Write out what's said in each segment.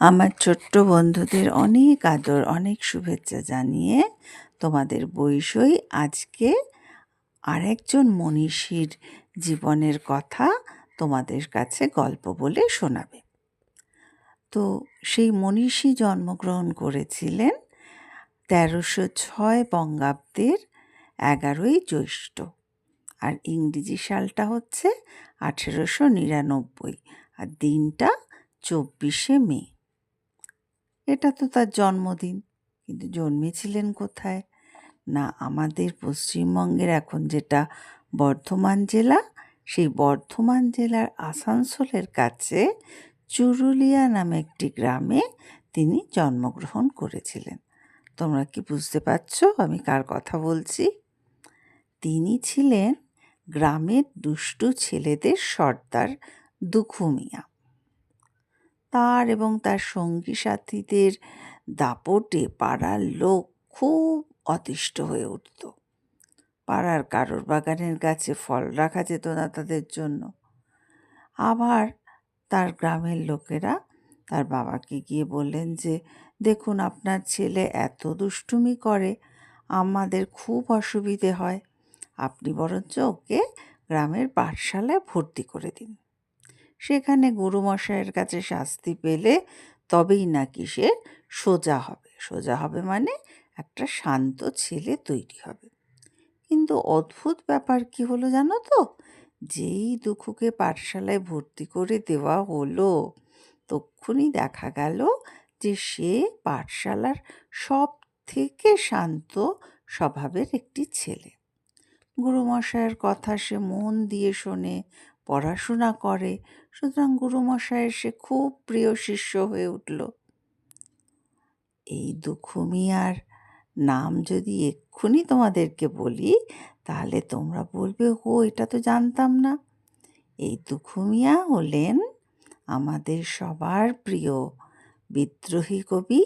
আমার ছোট্ট বন্ধুদের অনেক আদর, অনেক শুভেচ্ছা জানিয়ে তোমাদের বইসই আজকে আরেকজন মনীষীর জীবনের কথা তোমাদের কাছে গল্প বলে শোনাবে। তো সেই মনীষী জন্মগ্রহণ করেছিলেন ১৩০৬ বঙ্গাব্দের ১১ই জ্যৈষ্ঠ, আর ইংরেজি সালটা হচ্ছে ১৮৯৯, আর দিনটা ২৪শে মে। এটা তো তার জন্মদিন, কিন্তু জন্মেছিলেন কোথায়? না, আমাদের পশ্চিমবঙ্গের এখন যেটা বর্ধমান জেলা, সেই বর্ধমান জেলার আসানসোলের কাছে চুরুলিয়া নামে একটি গ্রামে তিনি জন্মগ্রহণ করেছিলেন। তোমরা কি বুঝতে পারছো আমি কার কথা বলছি? তিনি ছিলেন গ্রামের দুষ্টু ছেলেদের সর্দার দুখু মিয়া। তার এবং তার সঙ্গী সাথীদের দাপটে পাড়ার লোক খুব অতিষ্ঠ হয়ে উঠত। পাড়ার কারোর বাগানের গাছে ফল রাখা যেত না তাদের জন্য। আবার তার গ্রামের লোকেরা তার বাবাকে গিয়ে বললেন যে, দেখুন আপনার ছেলে এত দুষ্টুমি করে, আমাদের খুব অসুবিধে হয়, আপনি বরঞ্চ ওকে গ্রামের পাঠশালায় ভর্তি করে দিন। সেখানে গুরুমশাইয়ের কাছে শাস্তি পেলে তবেই নাকি সে সোজা হবে মানে একটা শান্ত ছেলে তৈরি হবে। কিন্তু অদ্ভুত ব্যাপার কি হলো জানো তো? যেই দুখুকে পাঠশালায় ভর্তি করে দেওয়া হলো, তক্ষুনি দেখা গেল যে সে পাঠশালার সব থেকে শান্ত স্বভাবের একটি ছেলে। গুরুমশাইয়ের কথা সে মন দিয়ে শোনে, পড়াশোনা করে, সুতরাং গুরুমশাইয়ের সে খুব প্রিয় শিষ্য হয়ে উঠল। এই দুখু মিয়ার নাম যদি এক্ষুনি তোমাদেরকে বলি, তাহলে তোমরা বলবে, ও এটা তো জানতাম না। এই দুখু মিয়া হলেন আমাদের সবার প্রিয় বিদ্রোহী কবি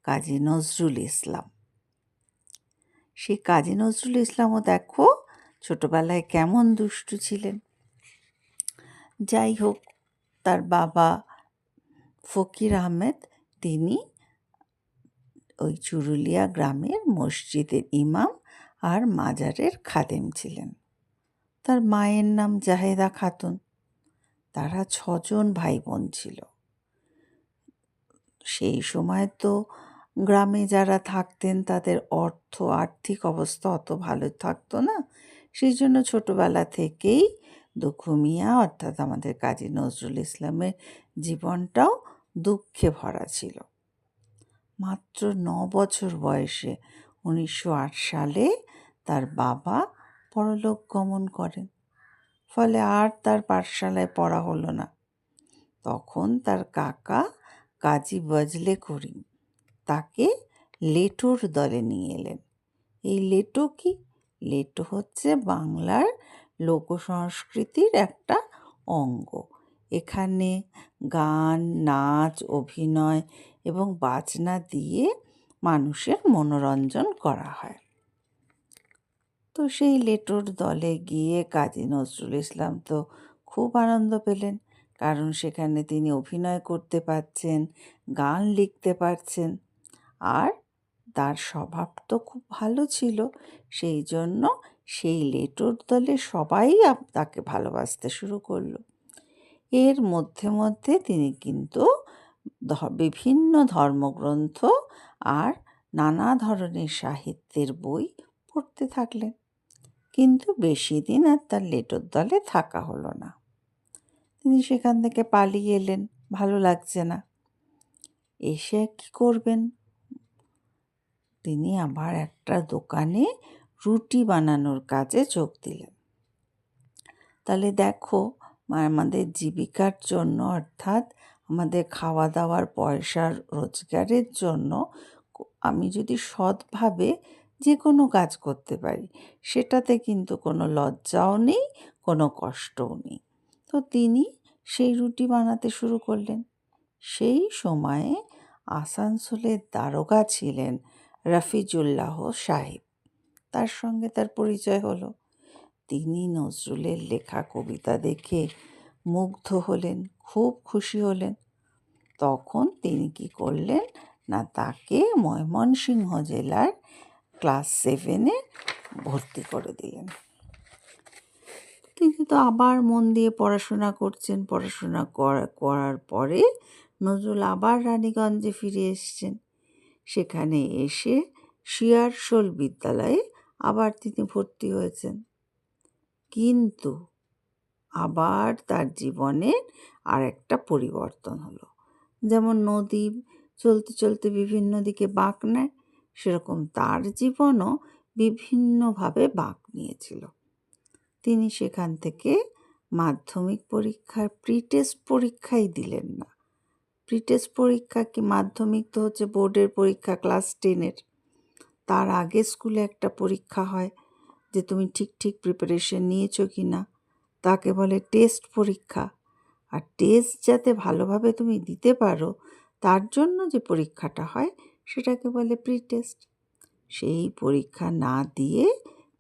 কাজী নজরুল ইসলাম। সেই কাজী নজরুল ইসলামও দেখো ছোটবেলায় কেমন দুষ্টু ছিলেন। যাই হোক, তার বাবা ফকির আহমেদ, তিনি ওই চুরুলিয়া গ্রামের মসজিদের ইমাম আর মাজারের খাদেম ছিলেন। তার মায়ের নাম জাহেদা খাতুন। তারা ৬ ভাই বোন ছিল। সেই সময় তো গ্রামে যারা থাকতেন তাদের আর্থিক অবস্থা অত ভালো থাকতো না। সেই জন্য ছোটবেলা থেকেই দুখু মিয়া অর্থাৎ আমাদের কাজী নজরুল ইসলামের জীবনটাও দুঃখে ভরা ছিল। মাত্র ৯ বছর বয়সে ১৯০৮ সালে তার বাবা পরলোক গমন করেন। ফলে আর তার পাঠশালায় পড়া হলো না। তখন তার কাকা কাজী বজলে করিম তাকে লেটোর দলে নিয়ে এলেন। এই লেটো কি? লেটো হচ্ছে বাংলার লোকসংস্কৃতির একটা অঙ্গ। এখানে গান, নাচ, অভিনয় এবং বাজনা দিয়ে মানুষের মনোরঞ্জন করা হয়। তো সেই লেটোর দলে গিয়ে কাজী নজরুল ইসলাম তো খুব আনন্দ পেলেন, কারণ সেখানে তিনি অভিনয় করতে পারছেন, গান লিখতে পারছেন, আর তার স্বভাব তো খুব ভালো ছিল। সেই জন্য সেই লেটোর দলে সবাই তাকে ভালোবাসতে শুরু করলো। এর মধ্যে মধ্যে তিনি কিন্তু বিভিন্ন ধর্মগ্রন্থ আর নানা ধরনের সাহিত্যের বই পড়তে থাকলেন। কিন্তু বেশি দিন আর তার লেটোর দলে থাকা হলো না। তিনি সেখান থেকে পালিয়ে এলেন, ভালো লাগছে না। এসে কি করবেন? তিনি আবার একটা দোকানে রুটি বানানোর কাজে যোগ দিলেন। তাহলে দেখো, আমাদের জীবিকার জন্য অর্থাৎ আমাদের খাওয়া দাওয়ার পয়সার রোজগারের জন্য আমি যদি সৎভাবে যে কোনো কাজ করতে পারি, সেটাতে কিন্তু কোনো লজ্জাও নেই, কোনো কষ্টও নেই। তো তিনি সেই রুটি বানাতে শুরু করলেন। সেই সময়ে আসানসোলের দারোগা ছিলেন রফিজুল্লাহ সাহেব। তার সঙ্গে তার পরিচয় হলো। তিনি নজরুলের লেখা কবিতা দেখে মুগ্ধ হলেন, খুব খুশি হলেন। তখন তিনি কি করলেন না, তাকে ময়মনসিংহ জেলার ক্লাস 7-এ ভর্তি করে দিলেন। তিনি তো আবার মন দিয়ে পড়াশোনা করছেন। পড়াশোনা করার পরে নজরুল আবার রানীগঞ্জে ফিরে এসছেন। সেখানে এসে শিয়ারশোল বিদ্যালয়ে আবার তিনি ভর্তি হয়েছেন। কিন্তু আবার তার জীবনে আর একটা পরিবর্তন হলো। যেমন নদী চলতে চলতে বিভিন্ন দিকে বাঁক নেয়, সেরকম তার জীবনও বিভিন্নভাবে বাঁক নিয়েছিল। তিনি সেখান থেকে মাধ্যমিক পরীক্ষার প্রিটেস্ট পরীক্ষাই দিলেন না। প্রিটেস্ট পরীক্ষা কি, মাধ্যমিক তো হচ্ছে বোর্ডের পরীক্ষা ক্লাস 10-এর। তার আগে স্কুলে একটা পরীক্ষা হয় যে তুমি ঠিক প্রিপারেশন নিয়েছো কি না, তাকে বলে টেস্ট পরীক্ষা। আর টেস্ট যাতে ভালোভাবে তুমি দিতে পারো তার জন্য যে পরীক্ষাটা হয় সেটাকে বলে প্রিটেস্ট। সেই পরীক্ষা না দিয়ে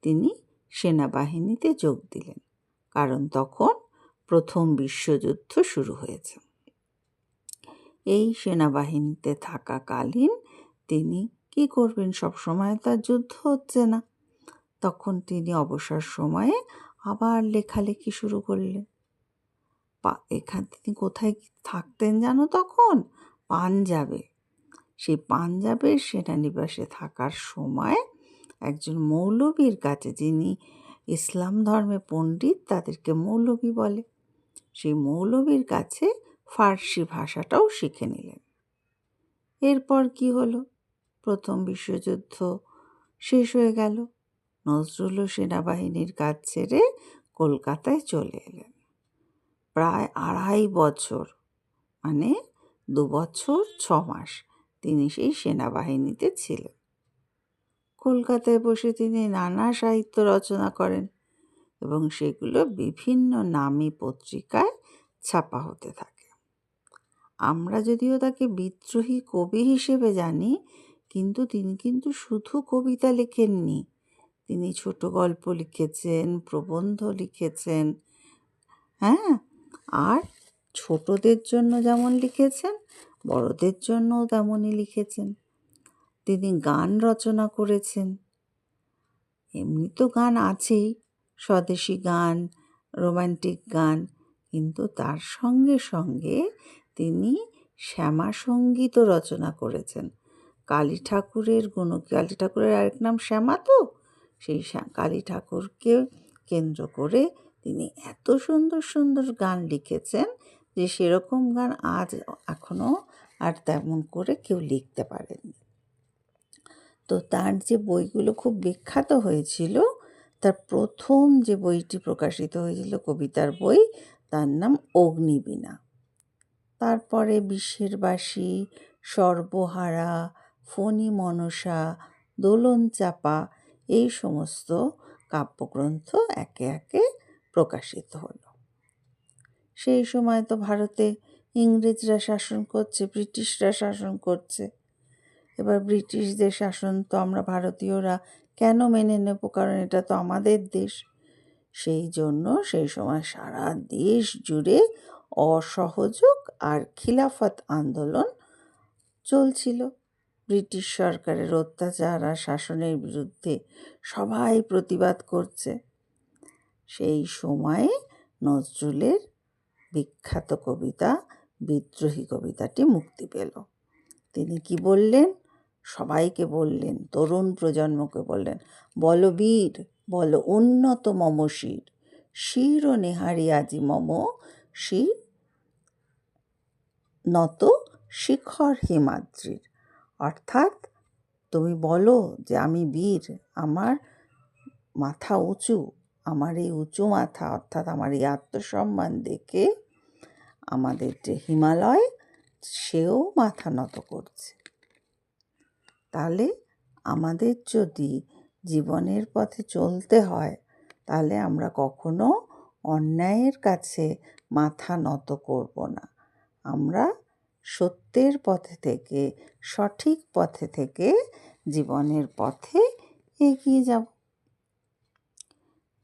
তিনি সেনাবাহিনীতে যোগ দিলেন, কারণ তখন প্রথম বিশ্বযুদ্ধ শুরু হয়েছে। এই সেনাবাহিনীতে থাকাকালীন তিনি কি করবেন, সব সময় তার যুদ্ধ হচ্ছে না। তখন তিনি অবসর সময়ে আবার লেখালেখি শুরু করলেন। তিনি কোথায় থাকতেন জানো তখন? পাঞ্জাবে। সেই পাঞ্জাবের সেনানিবাসে থাকার সময় একজন মৌলবীর কাছে, যিনি ইসলাম ধর্মে পণ্ডিত, তাদেরকে মৌলবী বলে, সেই মৌলবীর কাছে ফার্সি ভাষাটাও শিখে নিলেন। এরপর কি হলো, প্রথম বিশ্বযুদ্ধ শেষ হয়ে গেল। নজরুলও সেনাবাহিনীর কাজ ছেড়ে কলকাতায় চলে এলেন। প্রায় 2.5 বছর, মানে 2 বছর 6 মাস তিনি সেই সেনাবাহিনীতে ছিলেন। কলকাতায় বসে তিনি নানা সাহিত্য রচনা করেন এবং সেগুলো বিভিন্ন নামী পত্রিকায় ছাপা হতে থাকে। আমরা যদিও তাকে বিদ্রোহী কবি হিসেবে জানি, কিন্তু তিনি কিন্তু শুধু কবিতা লেখেননি, তিনি ছোট গল্প লিখেছেন, প্রবন্ধ লিখেছেন, হ্যাঁ, আর ছোটদের জন্য যেমন লিখেছেন, বড়দের জন্যও তেমনই লিখেছেন। তিনি গান রচনা করেছেন। এমনি তো গান আছেই, স্বদেশী গান, রোমান্টিক গান, কিন্তু তার সঙ্গে সঙ্গে তিনি শ্যামা সঙ্গীতও রচনা করেছেন। কালী ঠাকুরের কালী ঠাকুরের আরেক নাম শ্যামা, তো সেই কালী ঠাকুরকে কেন্দ্র করে তিনি এত সুন্দর সুন্দর গান লিখেছেন যে সেরকম গান আজ এখনও আর তেমন করে কেউ লিখতে পারেনি। তো তার যে বইগুলো খুব বিখ্যাত হয়েছিল, তার প্রথম যে বইটি প্রকাশিত হয়েছিল কবিতার বই, তার নাম অগ্নিবীণা। তারপরে বিষের বাসি, সর্বহারা, ফণী মনসা, দোলন চাপা, এই সমস্ত কাব্যগ্রন্থ একে একে প্রকাশিত হলো। সেই সময় তো ভারতে ইংরেজরা শাসন করছে, ব্রিটিশরা শাসন করছে। এবার ব্রিটিশদের শাসন তো আমরা ভারতীয়রা কেন মেনে নেব, কারণ এটা তো আমাদের দেশ। সেই জন্য সেই সময় সারা দেশ জুড়ে অসহযোগ আর খিলাফত আন্দোলন চলছিল। ব্রিটিশ সরকারের অত্যাচার আর শাসনের বিরুদ্ধে সবাই প্রতিবাদ করছে। সেই সময়ে নজরুলের বিখ্যাত কবিতা বিদ্রোহী কবিতাটি মুক্তি পেল। তিনি কি বললেন, সবাইকে বললেন, তরুণ প্রজন্মকে বললেন, বল বীর, বল উন্নত মম শির, শির ও নেহারি আজি মম শির নত শিখর হিমাদ্রির। অর্থাৎ তুমি বলো যে আমি বীর, আমার মাথা উঁচু, আমার এই উঁচু মাথা অর্থাৎ আমার এই আত্মসম্মান দেখে আমাদের যে হিমালয়, সেও মাথা নত করছে। তাহলে আমাদের যদি জীবনের পথে চলতে হয়, তাহলে আমরা কখনো অন্যায়ের কাছে মাথা নত করব না। আমরা সত্যের পথে থেকে, সঠিক পথে থেকে জীবনের পথে এগিয়ে যাব।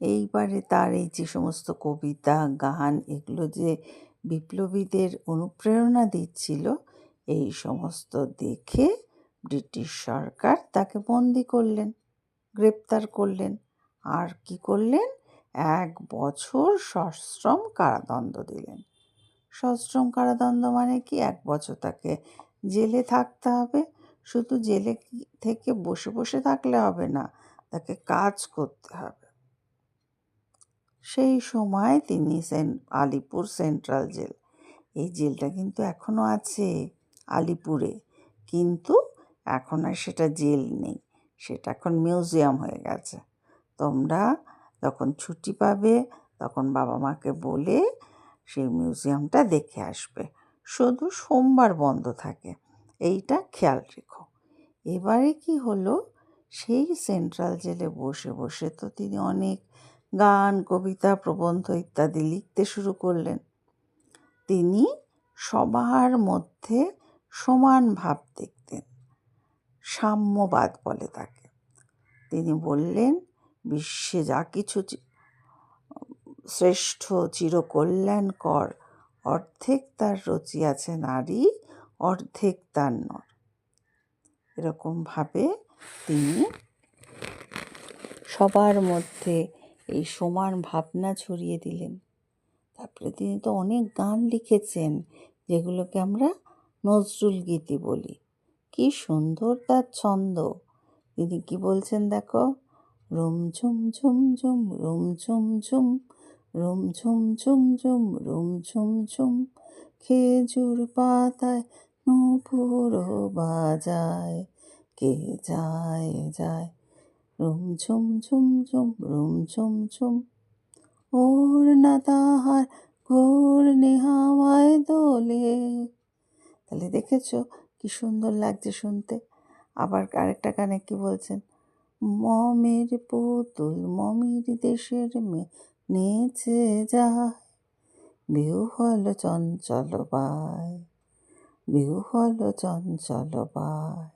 এইবারে তার এই যে সমস্ত কবিতা, গান, এগুলো যে বিপ্লবীদের অনুপ্রেরণা দিচ্ছিল, এই সমস্ত দেখে ব্রিটিশ সরকার তাকে বন্দি করলেন, গ্রেপ্তার করলেন, আর কি করলেন, 1 বছর সশ্রম কারাদণ্ড দিলেন। সশ্রম কারাদণ্ড মানে কি, 1 বছর তাকে জেলে থাকতে হবে। শুধু জেলে থেকে বসে বসে থাকলে হবে না, তাকে কাজ করতে হবে। সেই সময় তিনি আলিপুর সেন্ট্রাল জেল, এই জেলটা কিন্তু এখনো আছে আলিপুরে, কিন্তু এখন আর সেটা জেল নেই, সেটা এখন মিউজিয়াম হয়ে গেছে। তোমরা যখন ছুটি পাবে তখন বাবা মাকে বলে সেই মিউজিয়ামটা দেখে আসবে। শুধু সোমবার বন্ধ থাকে, এইটা খেয়াল রেখো। এবারে কি হলো, সেই সেন্ট্রাল জেলে বসে বসে তো তিনি অনেক গান, কবিতা, প্রবন্ধ ইত্যাদি লিখতে শুরু করলেন। তিনি সবার মধ্যে সমান ভাব দেখতেন, সাম্যবাদ বলে তাকে। তিনি বললেন, বিশ্বে যা কিছু শ্রেষ্ঠ, চিরকল্যাণকর, অর্ধেক তার রচিয়াছে নারী, অর্ধেক তার নর। এরকমভাবে তিনি সবার মধ্যে এই সমান ভাবনা ছড়িয়ে দিলেন। তারপরে তিনি তো অনেক গান লিখেছেন, যেগুলোকে আমরা নজরুল গীতি বলি। কি সুন্দর তার ছন্দ! তিনি কি বলছেন দেখো, রুম ঝুম ঝুম ঝুম, রুম ঝুম ঝুম, রুম ঝুম ঝুম ঝুম, রুম ঝুম ঝুম, খেজুর পাতায় নূপুর বাজায়, কে যায় যায়, রুম ঝুম ঝুম ঝুম, রুম ঝুম ঝুম, ওর না তাহার ঘূর্ণি হাওয়ায় দোলে। তাহলে দেখেছো কি সুন্দর লাগছে শুনতে। আবার আরেকটা গানে কি বলছেন, মমের পুতুল মমির দেশের মেয়ে নেচে যায়, বিহ্বল চঞ্চল বায়, বিহ্বল চঞ্চল বায়,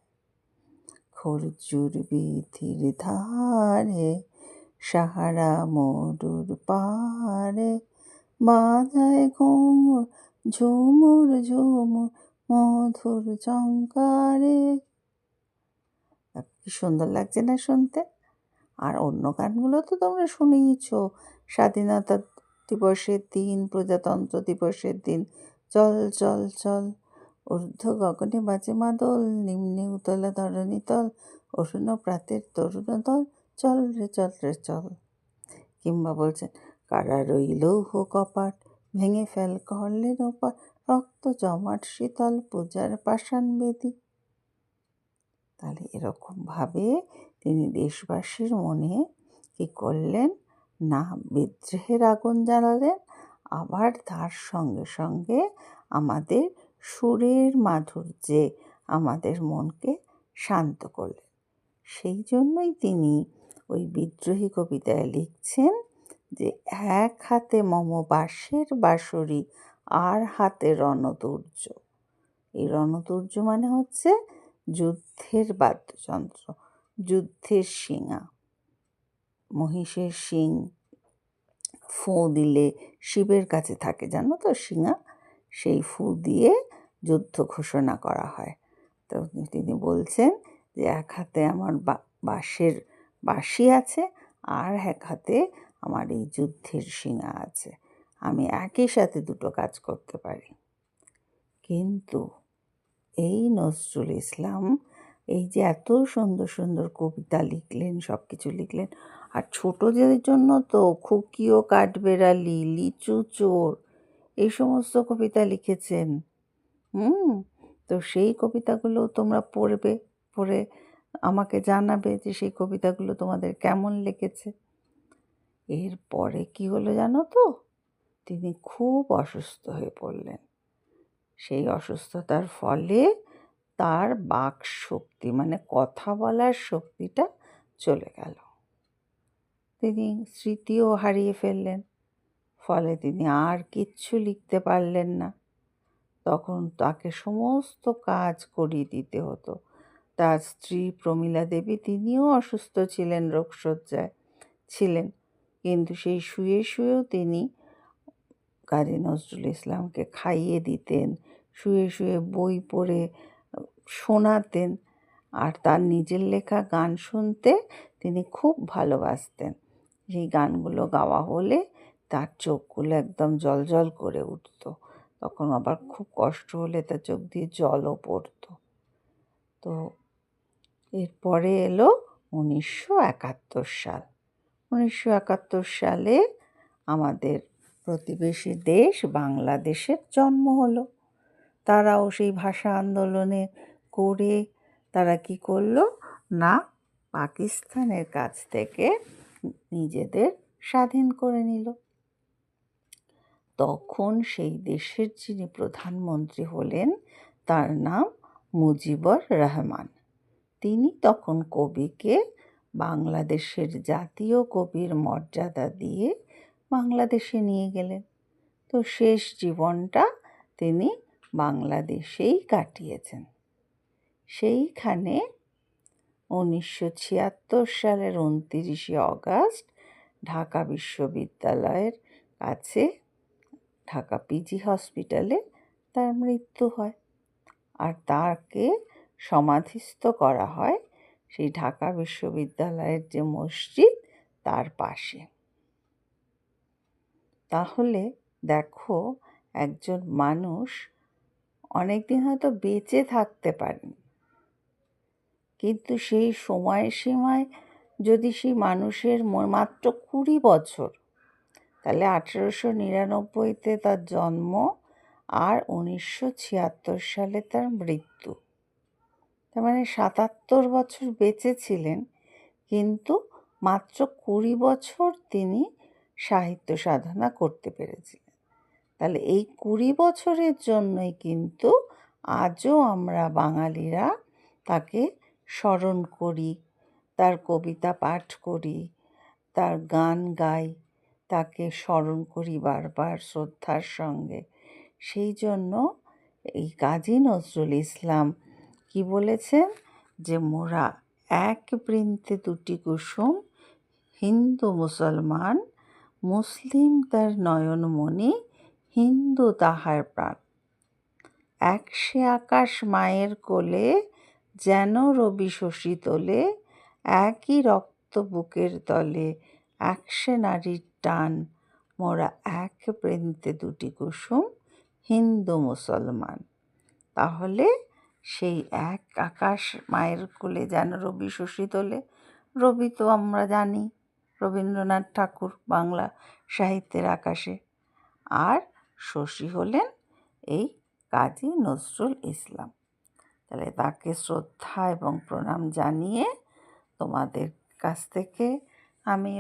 খরচুর বীথির ধারে, সাহারা মরুর পারে, বাজায় ঘুমুর ঝুমুর ঝুমুর, মধুর ঝঙ্কারে। কি সুন্দর লাগছে না শুনতে। আর অন্য গানগুলো তো তোমরা শুনেইছ, স্বাধীনতা দিবসের দিন, প্রজাতন্ত্র দিবসের দিন, চল চল চল, ঊর্ধ্ব গগনে বাজে মাদল, নিম্নে উতলা ধরণী তল, অরুণ প্রাতের তরুণ দল, চল রে চল রে চল। কিংবা বলছেন, কারা রইল কপাট, ভেঙে ফেল করলেন ওপার, রক্ত জমাট শীতল পূজার পাষাণ বেদী। তাহলে এরকমভাবে তিনি দেশবাসীর মনে কি করলেন না, বিদ্রোহের আগুন জ্বালালেন, আবার তার সঙ্গে সঙ্গে আমাদের সুরের মাধুর্যে আমাদের মনকে শান্ত করলেন। সেই জন্যই তিনি ওই বিদ্রোহী কবিতায় লিখছেন যে, এক হাতে মম বাঁশের বাঁশরি, আর হাতে রণদুর্য। এই রণদুর্য মানে হচ্ছে যুদ্ধের বাদ্যযন্ত্র, যুদ্ধের শিঙা, মহিষের শিং ফু দিলে শিবের কাছে থাকে, জানো তো শিঙা, সেই ফু দিয়ে যুদ্ধ ঘোষণা করা হয়। তো তিনি বলছেন যে, এক হাতে আমার বাঁশের বাঁশি আছে, আর এক হাতে আমার এই যুদ্ধের শিঙা আছে, আমি একই সাথে দুটো কাজ করতে পারি। কিন্তু এই নজরুল ইসলাম এই যে এত সুন্দর সুন্দর কবিতা লিখলেন, সব কিছু লিখলেন, আর ছোটদের জন্য তো খুকি ও কাঠবেড়ালি, লিচু চোর, এই সমস্ত কবিতা লিখেছেন। তো সেই কবিতাগুলো তোমরা পড়বে, পড়ে আমাকে জানাবে যে সেই কবিতাগুলো তোমাদের কেমন লেগেছে। এরপরে কি হলো জানো তো, তিনি খুব অসুস্থ হয়ে পড়লেন। সেই অসুস্থতার ফলে তার বাক শক্তি মানে কথা বলার শক্তিটা চলে গেল, তিনি স্মৃতিও হারিয়ে ফেললেন। ফলে তিনি আর কিচ্ছু লিখতে পারলেন না। তখন তাকে সমস্ত কাজ করিয়ে দিতে হতো। তার স্ত্রী প্রমীলা দেবী, তিনিও অসুস্থ ছিলেন, রোগশয্যায় ছিলেন, কিন্তু সেই শুয়ে শুয়েও তিনি কাজী নজরুল ইসলামকে খাইয়ে দিতেন, শুয়ে শুয়ে বই পড়ে শোনাতেন, আর তার নিজের লেখা গান শুনতে তিনি খুব ভালোবাসতেন। সেই গানগুলো গাওয়া হলে তার চোখগুলো একদম জ্বলজ্বল করে উঠত। তখন আবার খুব কষ্ট হলে তার চোখ দিয়ে জলও পড়তো। তো এরপরে এলো 1971 সাল। 1971 সালে আমাদের প্রতিবেশী দেশ বাংলাদেশের জন্ম হলো। তারাও সেই ভাষা আন্দোলনে করে তারা কি করলো না, পাকিস্তানের কাছ থেকে নিজেদের স্বাধীন করে নিল। তখন সেই দেশের যিনি প্রধানমন্ত্রী হলেন তার নাম মুজিবুর রহমান। তিনি তখন কবিকে বাংলাদেশের জাতীয় কবির মর্যাদা দিয়ে বাংলাদেশে নিয়ে গেলেন। তো শেষ জীবনটা তিনি বাংলাদেশেই কাটিয়েছেন। সেইখানে 1976 সালের 29শে অগাস্ট ঢাকা বিশ্ববিদ্যালয়ের কাছে ঢাকা পিজি হসপিটালে তার মৃত্যু হয়। আর তাকে সমাধিস্থ করা হয় সেই ঢাকা বিশ্ববিদ্যালয়ের যে মসজিদ তার পাশে। তাহলে দেখো, একজন মানুষ অনেকদিন হয়তো বেঁচে থাকতে পারেন, কিন্তু সেই সময়সীমায় যদি সেই মানুষের মাত্র 20 বছর, তাহলে 1899-তে তার জন্ম আর 1976 সালে তার মৃত্যু। তার মানে 77 বছর বেঁচে ছিলেন, কিন্তু মাত্র 20 বছর তিনি সাহিত্য সাধনা করতে পেরেছিলেন। তাহলে এই 20 বছরের জন্যই কিন্তু আজও আমরা বাঙালিরা তাকে স্মরণ করি, তার কবিতা পাঠ করি, তার গান গাই, তাকে স্মরণ করি বারবার শ্রদ্ধার সঙ্গে। সেই জন্য এই কাজী নজরুল ইসলাম কি বলেছেন, যে মোরা এক বৃন্তে দুটি কুসুম, হিন্দু মুসলমান, মুসলিম তার নয়নমণি, হিন্দু তাহার প্রাণ। একসে আকাশ মায়ের কোলে, যেন রবি শশী তোলে, একই রক্ত বুকের তলে, একসে নারীর টান, মোরা এক বৃন্তে দুটি কুসুম, হিন্দু মুসলমান। তাহলে সেই এক আকাশ মায়ের কোলে যেন রবি শশী তোলে, রবি তো আমরা জানি রবীন্দ্রনাথ ঠাকুর বাংলা সাহিত্যের আকাশে, আর শশী হলেন এই কাজী নজরুল ইসলাম। তাহলে তাকে শ্রদ্ধা এবং প্রণাম জানিয়ে তোমাদের কাছ থেকে আমি